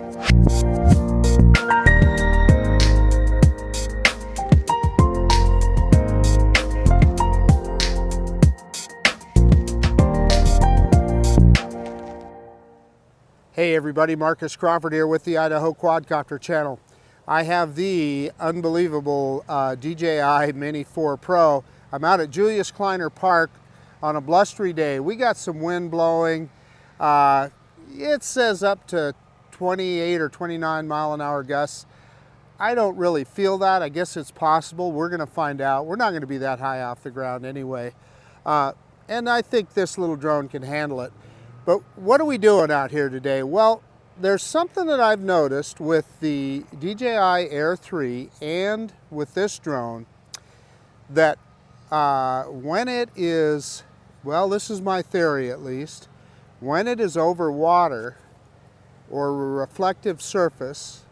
Hey everybody, Marcus Crawford here with the Idaho Quadcopter channel. I have the unbelievable DJI Mini 4 Pro. I'm out at Julius Kleiner Park on a blustery day. We got some wind blowing. It says up to 28 or 29 mile an hour gusts. I don't really feel that. I guess it's possible. We're going to find out. We're not going to be that high off the ground anyway. And I think this little drone can handle it. But what are we doing out here today? Well, there's something that I've noticed with the DJI Air 3 and with this drone that when it is, well, this is my theory at least, when it is over water or a reflective surface,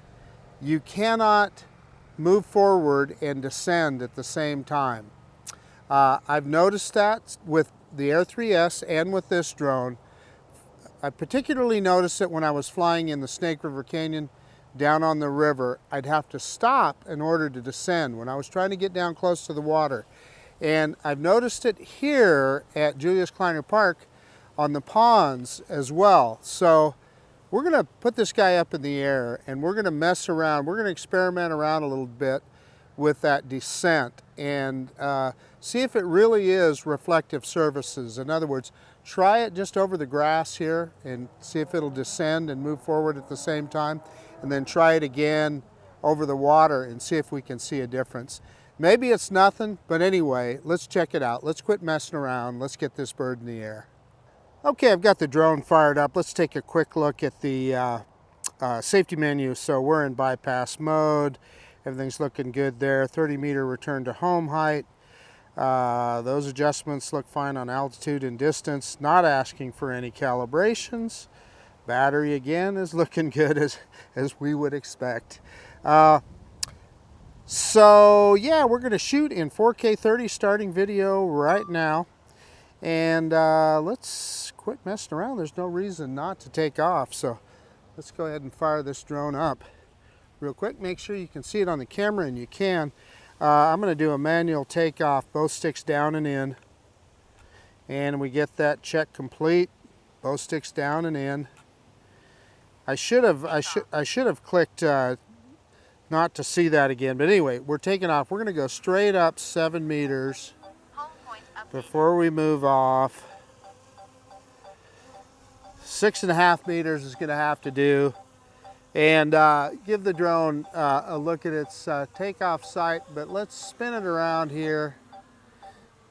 you cannot move forward and descend at the same time. I've noticed that with the Air 3S and with this drone. I particularly noticed it when I was flying in the Snake River Canyon down on the river. I'd have to stop in order to descend when I was trying to get down close to the water. And I've noticed it here at Julius Kleiner Park on the ponds as well. So we're going to put this guy up in the air and we're going to mess around. We're going to experiment around a little bit with that descent and see if it really is reflective surfaces. In other words, try it just over the grass here and see if it'll descend and move forward at the same time. And then try it again over the water and see if we can see a difference. Maybe it's nothing, but anyway, let's check it out. Let's quit messing around. Let's get this bird in the air. Okay, I've got the drone fired up. Let's take a quick look at the safety menu. So we're in bypass mode. Everything's looking good there. 30-meter return to home height. Those adjustments look fine on altitude and distance. Not asking for any calibrations. Battery again is looking good as we would expect. So yeah, we're going to shoot in 4K 30 starting video right now. And let's quit messing around. There's no reason not to take off. So let's go ahead and fire this drone up real quick. Make sure you can see it on the camera, and you can. I'm going to do a manual takeoff, both sticks down and in. And we get that check complete. Both sticks down and in. I should have clicked not to see that again. But anyway, we're taking off. We're going to go straight up 7 meters before we move off. 6.5 meters is going to have to do. And give the drone a look at its takeoff sight, but let's spin it around here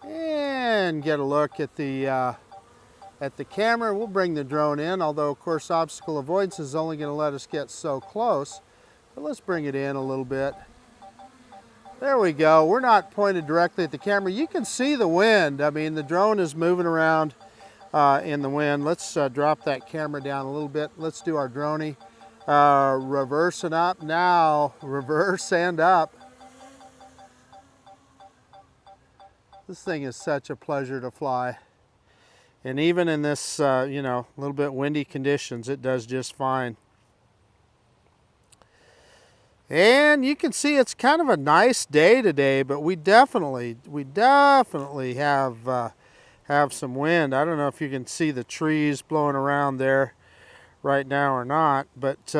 and get a look at the camera. We'll bring the drone in, although of course obstacle avoidance is only going to let us get so close. But let's bring it in a little bit. There we go. We're not pointed directly at the camera. You can see the wind. I mean, the drone is moving around in the wind. Let's drop that camera down a little bit. Let's do our droney. Reverse and up now, reverse and up. This thing is such a pleasure to fly. And even in this, you know, a little bit windy conditions, it does just fine. And you can see it's kind of a nice day today, but we definitely have some wind. I don't know if you can see the trees blowing around there right now or not, but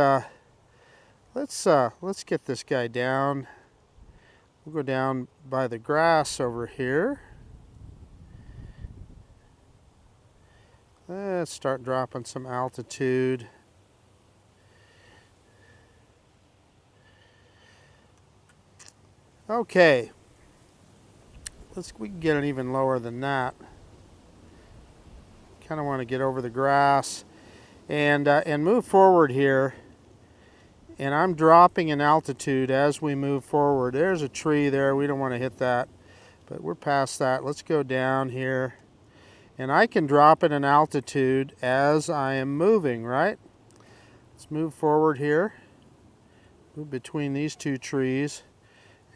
let's get this guy down. We'll go down by the grass over here. Let's start dropping some altitude. Okay, we can get it even lower than that. Kind of want to get over the grass and move forward here. And I'm dropping in altitude as we move forward. There's a tree there. We don't want to hit that, but we're past that. Let's go down here. And I can drop it in altitude as I am moving, right? Let's move forward here. Move between these two trees.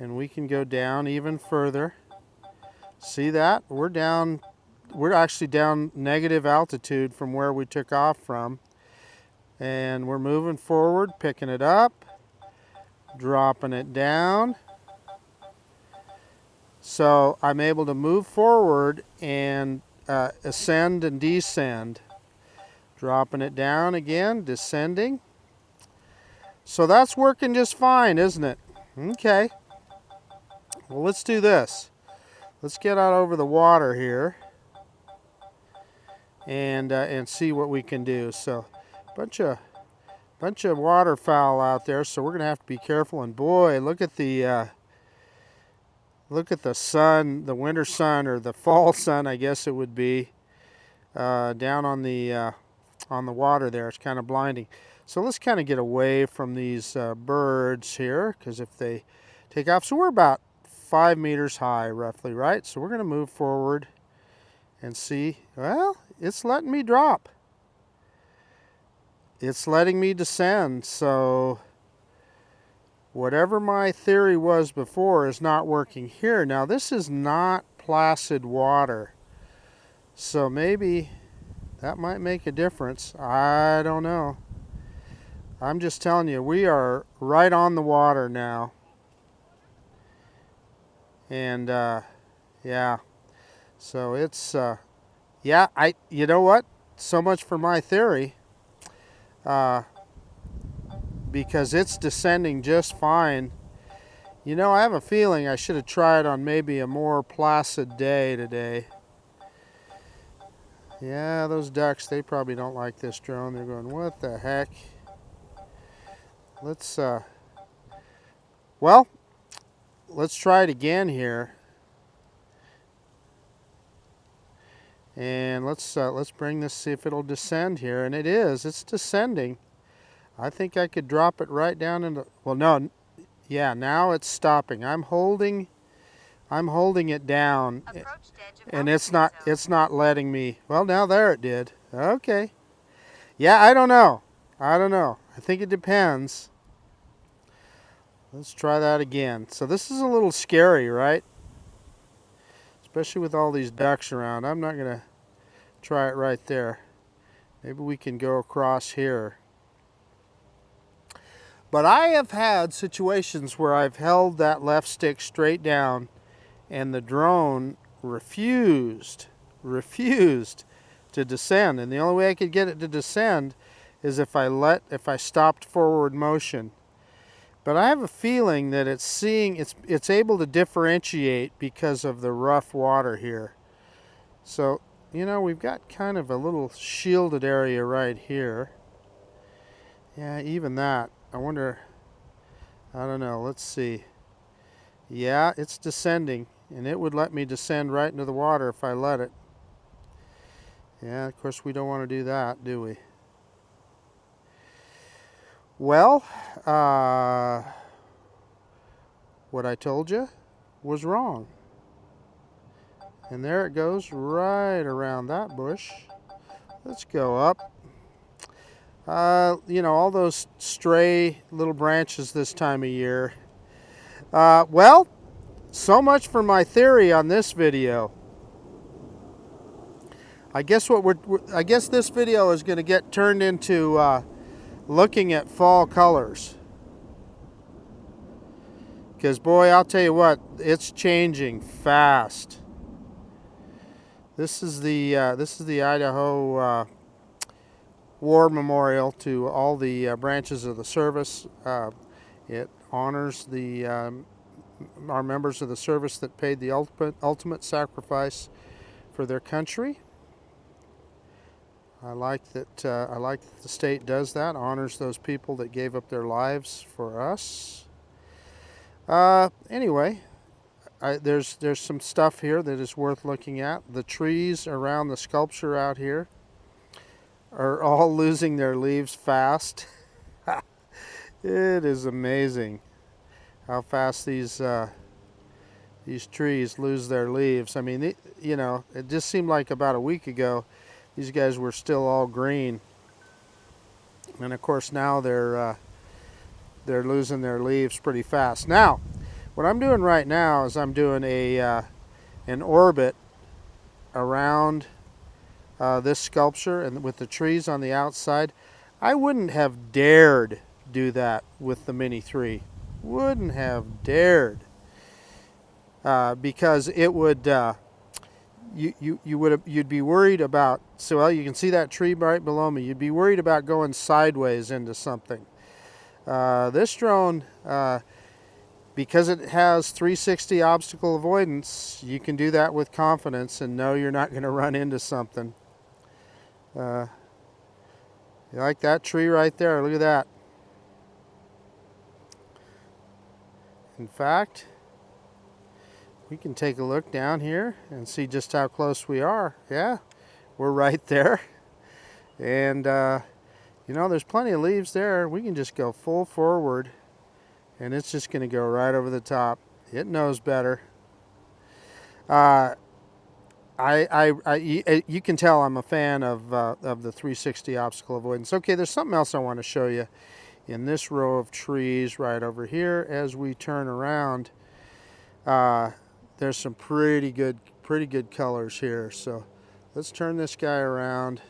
And we can go down even further. See that? We're actually down negative altitude from where we took off from. And we're moving forward, picking it up, dropping it down. So I'm able to move forward and ascend and descend. Dropping it down again, descending. So that's working just fine, isn't it? Okay. Well, let's do this. Let's get out over the water here and see what we can do. So, bunch of waterfowl out there. So we're gonna have to be careful. And boy, look at the sun, the winter sun or the fall sun, I guess it would be, down on the water there. It's kind of blinding. So let's kind of get away from these birds here, because if they take off, so we're about 5 meters high roughly, right? So we're going to move forward and see. Well, it's letting me drop. It's letting me descend. So whatever my theory was before is not working here. Now this is not placid water, so maybe that might make a difference. I don't know. I'm just telling you, we are right on the water now. And yeah, so it's yeah, you know what? So much for my theory, because it's descending just fine. You know, I have a feeling I should have tried on maybe a more placid day today. Yeah, those ducks, they probably don't like this drone. They're going, what the heck? Let's well, let's try it again here. And let's bring this, see if it'll descend here. And it is, it's descending. I think I could drop it right down into, well, no, yeah, now it's stopping. I'm holding it down, and it's not letting me. Well, now there it did. Okay. Yeah, I don't know. I think it depends. Let's try that again. So this is a little scary, right? Especially with all these ducks around. I'm not going to try it right there. Maybe we can go across here. But I have had situations where I've held that left stick straight down and the drone refused to descend. And the only way I could get it to descend is if I stopped forward motion. But I have a feeling that it's able to differentiate because of the rough water here. So, you know, we've got kind of a little shielded area right here. Yeah, even that. I wonder, I don't know, let's see. Yeah, it's descending, and it would let me descend right into the water if I let it. Yeah, of course we don't want to do that, do we? Well, what I told you was wrong. And there it goes right around that bush. Let's go up. You know, all those stray little branches this time of year. Well, so much for my theory on this video. I guess this video is going to get turned into looking at fall colors. Because boy, I'll tell you what, it's changing fast. This is the Idaho War Memorial to all the branches of the service. It honors our members of the service that paid the ultimate sacrifice for their country. I like that the state does that, honors those people that gave up their lives for us. Anyway, there's some stuff here that is worth looking at. The trees around the sculpture out here are all losing their leaves fast. It is amazing how fast these trees lose their leaves. I mean, you know, it just seemed like about a week ago these guys were still all green, and of course now they're losing their leaves pretty fast. Now, what I'm doing right now is I'm doing an orbit around this sculpture, and with the trees on the outside. I wouldn't have dared do that with the Mini 3. Wouldn't have dared. Because it would, you'd be worried about, so well, you can see that tree right below me. You'd be worried about going sideways into something. This drone, because it has 360 obstacle avoidance, you can do that with confidence and know you're not going to run into something. You like that tree right there? Look at that. In fact, we can take a look down here and see just how close we are. Yeah, we're right there. And you know, there's plenty of leaves there. We can just go full forward and it's just going to go right over the top. It knows better. You can tell I'm a fan of the 360 obstacle avoidance. Okay, there's something else I want to show you in this row of trees right over here. As we turn around, there's some pretty good colors here. So let's turn this guy around.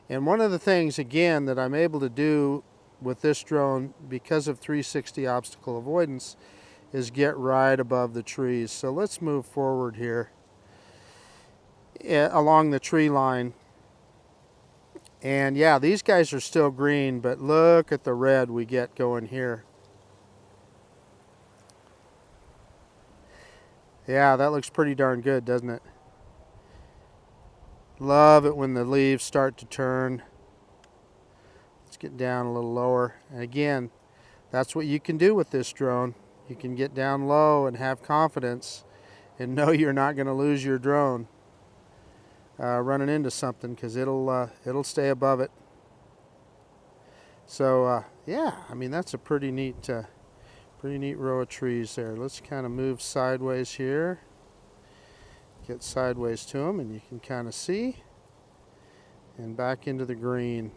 And one of the things, again, that I'm able to do with this drone because of 360 obstacle avoidance is get right above the trees. So let's move forward here along the tree line. And yeah, these guys are still green, but look at the red we get going here. Yeah, that looks pretty darn good, doesn't it? Love it when the leaves start to turn. Let's get down a little lower. And again, that's what you can do with this drone. You can get down low and have confidence and know you're not going to lose your drone running into something, because it'll stay above it. So yeah, I mean, that's a pretty neat row of trees there. Let's kind of move sideways here. Get sideways to them and you can kind of see. And back into the green.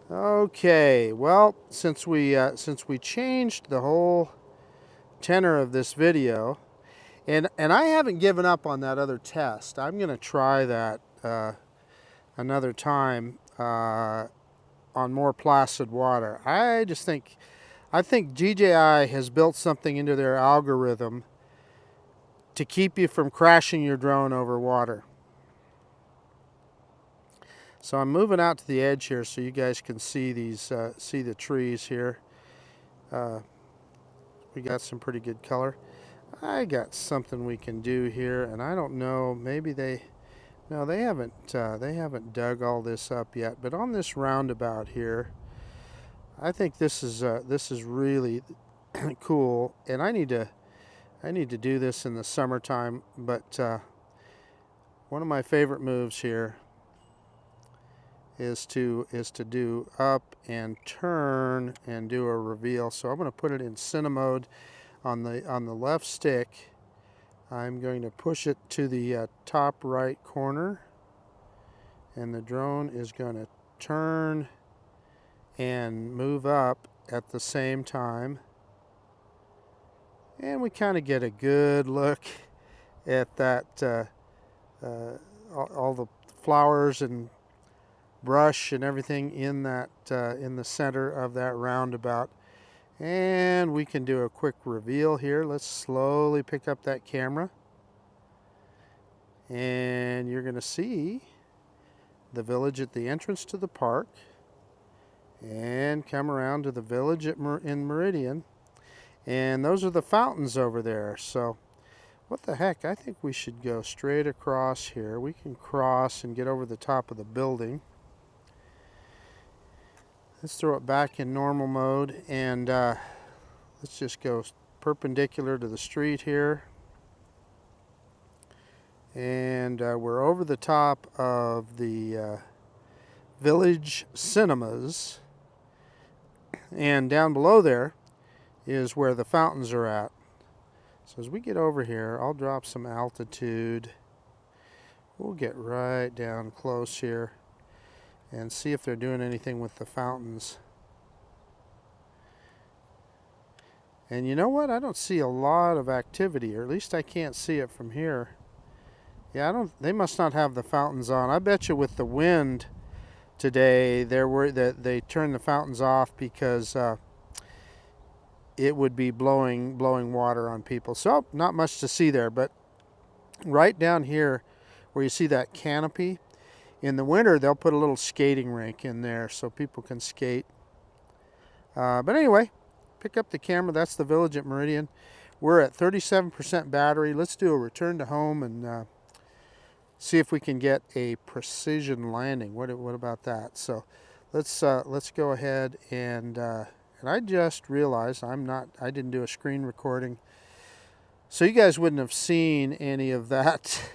Okay, well, since we changed the whole tenor of this video, and I haven't given up on that other test. I'm going to try that another time on more placid water. I think DJI has built something into their algorithm to keep you from crashing your drone over water. So I'm moving out to the edge here so you guys can see these, see the trees here. We got some pretty good color. I got something we can do here, and I don't know, maybe they haven't dug all this up yet, but on this roundabout here, I think this is really cool, and I need to do this in the summertime. But one of my favorite moves here is to do up and turn and do a reveal. So I'm going to put it in cine mode on the left stick. I'm going to push it to the top right corner, and the drone is going to turn and move up at the same time. And we kind of get a good look at that, all the flowers and brush and everything in that in the center of that roundabout. And we can do a quick reveal here. Let's slowly pick up that camera, and you're going to see the village at the entrance to the park, and come around to the village in Meridian. And those are the fountains over there. So what the heck, I think we should go straight across here. We can cross and get over the top of the building. Let's throw it back in normal mode, and let's just go perpendicular to the street here. And we're over the top of the Village Cinemas, and down below there is where the fountains are at. So as we get over here, I'll drop some altitude. We'll get right down close here and see if they're doing anything with the fountains. And you know what? I don't see a lot of activity, or at least I can't see it from here. Yeah, they must not have the fountains on. I bet you with the wind today, they turned the fountains off because it would be blowing water on people. So not much to see there, but right down here where you see that canopy, in the winter they'll put a little skating rink in there so people can skate. But anyway, pick up the camera. That's the village at Meridian. We're at 37% battery. Let's do a return to home and see if we can get a precision landing. What about that? So let's go ahead and I just realized I didn't do a screen recording, so you guys wouldn't have seen any of that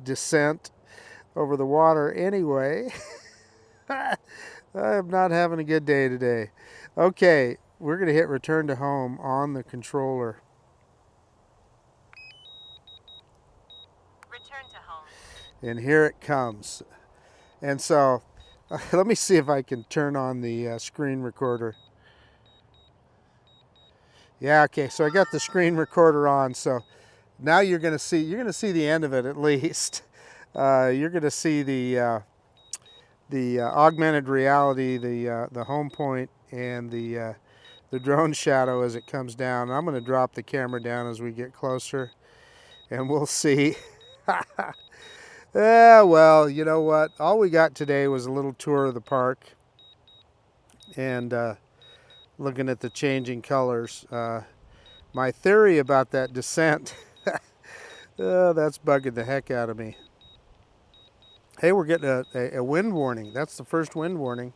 descent over the water anyway. I'm not having a good day today. Okay, we're going to hit return to home on the controller. Return to home. And here it comes. And so let me see if I can turn on the screen recorder. Yeah, okay, so I got the screen recorder on, so now you're going to see the end of it at least. You're going to see the augmented reality, the home point, and the drone shadow as it comes down. I'm going to drop the camera down as we get closer, and we'll see. Yeah, well, you know what? All we got today was a little tour of the park and looking at the changing colors. My theory about that descent, that's bugging the heck out of me. Hey, we're getting a wind warning. That's the first wind warning.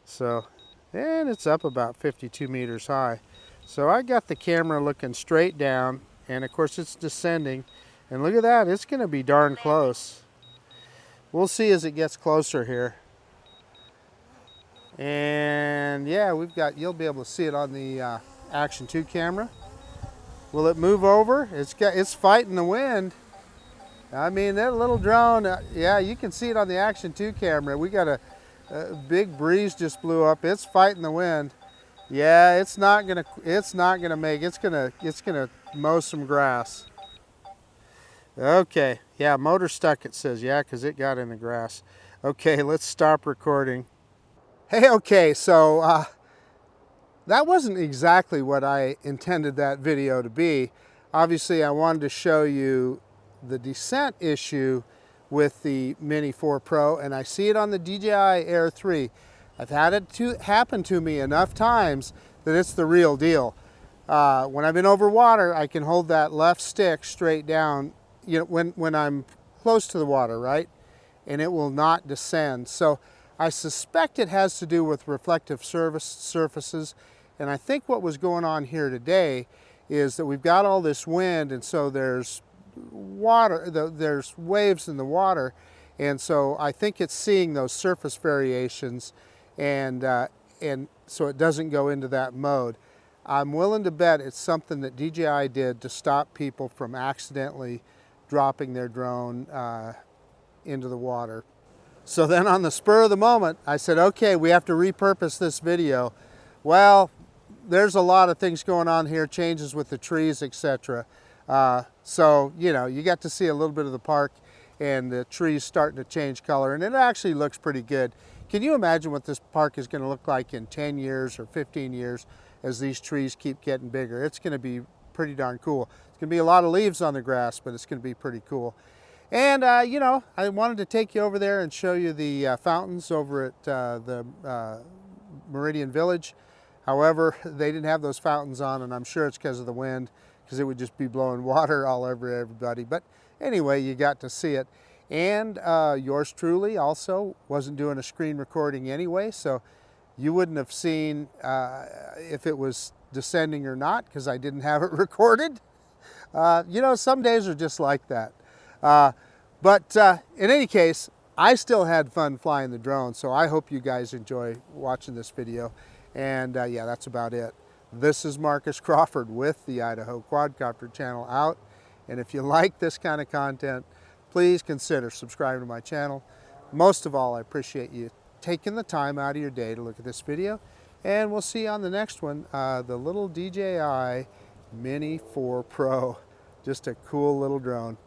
So, and it's up about 52 meters high. So I got the camera looking straight down, and of course it's descending. And look at that, it's going to be darn close. We'll see as it gets closer here. And yeah, you'll be able to see it on the Action 2 camera. Will it move over? It's fighting the wind. I mean, that little drone, yeah, you can see it on the Action 2 camera. We got a big breeze just blew up. It's fighting the wind. Yeah, it's not gonna make. It's gonna mow some grass. Okay, yeah, motor stuck, it says. Yeah, because it got in the grass. Okay, let's stop recording. Hey, okay, so that wasn't exactly what I intended that video to be. Obviously, I wanted to show you the descent issue with the Mini 4 Pro, and I see it on the DJI Air 3. I've had it happen to me enough times that it's the real deal. When I'm in over water, I can hold that left stick straight down, you know, when I'm close to the water, right? And it will not descend. So I suspect it has to do with reflective surfaces. And I think what was going on here today is that we've got all this wind, and so there's water, there's waves in the water. And so I think it's seeing those surface variations, and so it doesn't go into that mode. I'm willing to bet it's something that DJI did to stop people from accidentally dropping their drone into the water. So then on the spur of the moment, I said, okay, we have to repurpose this video. Well, there's a lot of things going on here, changes with the trees, etc. So, you know, you got to see a little bit of the park and the trees starting to change color, and it actually looks pretty good. Can you imagine what this park is going to look like in 10 years or 15 years as these trees keep getting bigger? It's going to be pretty darn cool. It's going to be a lot of leaves on the grass, but it's going to be pretty cool. And, you know, I wanted to take you over there and show you the fountains over at the Meridian Village. However, they didn't have those fountains on, and I'm sure it's because of the wind, because it would just be blowing water all over everybody. But anyway, you got to see it. And yours truly also wasn't doing a screen recording anyway, so you wouldn't have seen if it was descending or not, because I didn't have it recorded. You know, some days are just like that. But in any case, I still had fun flying the drone, so I hope you guys enjoy watching this video. And yeah, that's about it. This is Marcus Crawford with the Idaho Quadcopter channel out. And if you like this kind of content, please consider subscribing to my channel. Most of all, I appreciate you taking the time out of your day to look at this video. And we'll see you on the next one, the little DJI Mini 4 Pro. Just a cool little drone.